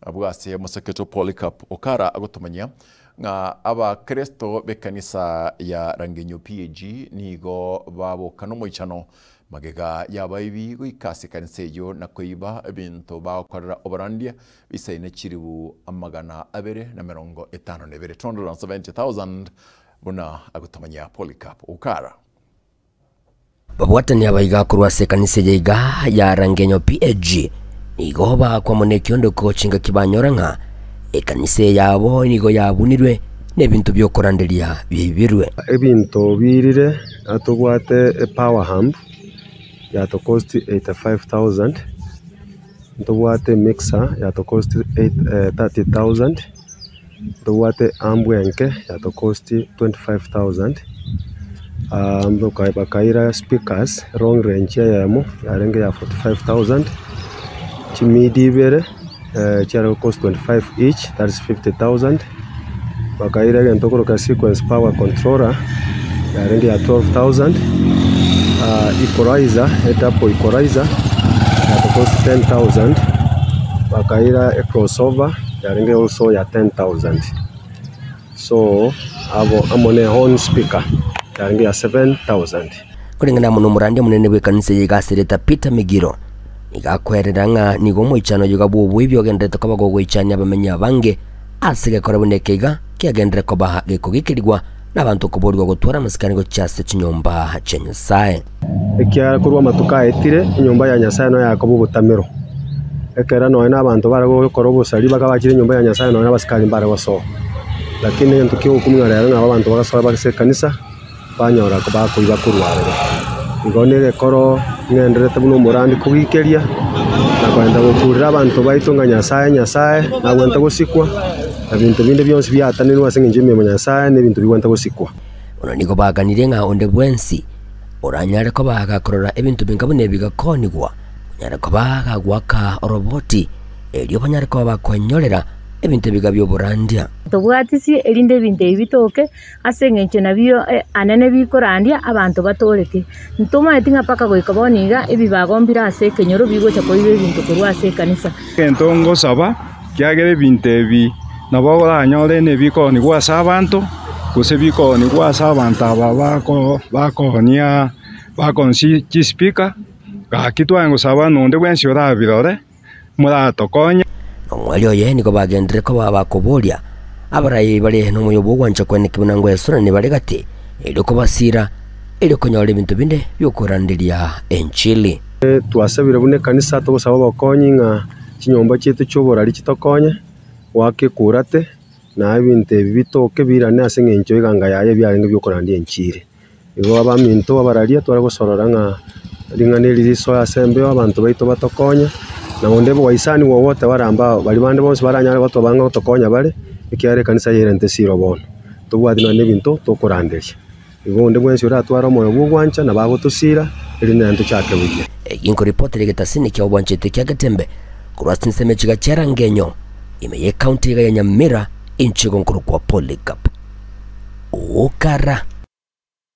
abwase museketo Polycarp Okara agotumanya nga aba Kristo bekanisa ya Rangenyo PAG nigo babo kanomoichano magega yabaibi gwikasi kanisa yo nakoiba ebintu bakorera obarandia bisaine chiribu amagana abere na 52 270,000 buna agotumanya Polycarp Okara babwatani abaiga kurwase kanisa yaiga ya Rangenyo PAG nigo kwa munekiondo kochinga kibanyoranga ekanisa yabo nigo yabunirwe nebintu byokoranderia bibirwe ebintu birire atubwate power hump ya to cost 85,000 tubwate mixer ya to cost 30,000 tubwate ambwenke ya to cost 25,000 bakaira speakers long range yamo yarenge ya 45,000 chimidi bere charo cost 25 each, that is 50,000 bakaira gentokoro ka sequence power controller yarenge ya 12,000 equalizer head-up equalizer that cost 10,000 bakaira a crossover yarenge also ya 10,000 so abo amone horn speaker yarenge ya 7,000 kulingana muno murandi munene bwekanisa yigasireta Peter Migiro igakwereranga nigo moichano yugabo bwibyo gendete kabago gwichanya bamenya bange asige kora bunekega kiagendere ko baha gikogikirwa nabantu kuborwa gutwara musikango cyase kinyomba chenyasaye ekyara kurwa matuka etire inyomba ya nyasaye no yakobo butamiro ekera no n'abantu barago kora busali bakabakire inyomba ya nyasaye no n'abasikali mbarago so lakini ntukiyo kumwara yaro n'abantu bagasora bagise kanisa banyora ko bakuiba kurwarira igonere koro ngenderete buno murandi kubikeria na kwenda gukurira abantu baitunga nyasaye na gwenta gusikwa ebintu binde byonse byatanirwa asinge mu nyasaye n'ebintu bigwenta gusikwa ono niko baganire nga onde bwensi oranyare ko bagakorora ebintu bingabune bigakonigwa nyare ko bagagwaka roboti elio banyare ko bakonyolera ebintu bigabyo burandia tubwatisi elinde binde bitoke asenge nabyo anene bikorandia abantu batoleke ntuma etinga paka goikaboniga ebibagombira ase kenyoro bigo chakoibe bintu kurwa ase kanisa entongo saba kyagere bintebi nabagora anyole ne bikoni kwa sabantu kuse bikoni kwa sabantu bakonia bakonsi chispika gakitwa ngo sabano nde bwensi orabirore muratokonya omwalio ye niko bagendere ko babakobolia abarayi bali no muyobo gwanje kwene kibunango yesura ne bali gati eliko basira eliko nyole bintu binde byokurandiria enchili twasabira bune kanisa to gusaba bakonyi nga kinyomba cyetu cyoborari kitokonye wake kurate na ibinte bitoke birane asinge encho iganga yaye byarenge byokurandia enchili ibo abaminto abararia twara gusorora nga ringaniri so asembe abantu baito batokonye na onde waisani wowote baramba bali bande bose baranyara bato banga gutokonya bale ikyare kanisa yerente siro bono tubwadina nebinto tokuranderia ibo onde bwensi uratwara moyo bugwancha na bagotusira iri nanto cyake buje inko report legetasini kya obwanchete kya gatembe kurwasti nseme chiga Rangenyo imeye county ya Nyamira inchigo nkuru kwa Polycarp Okara.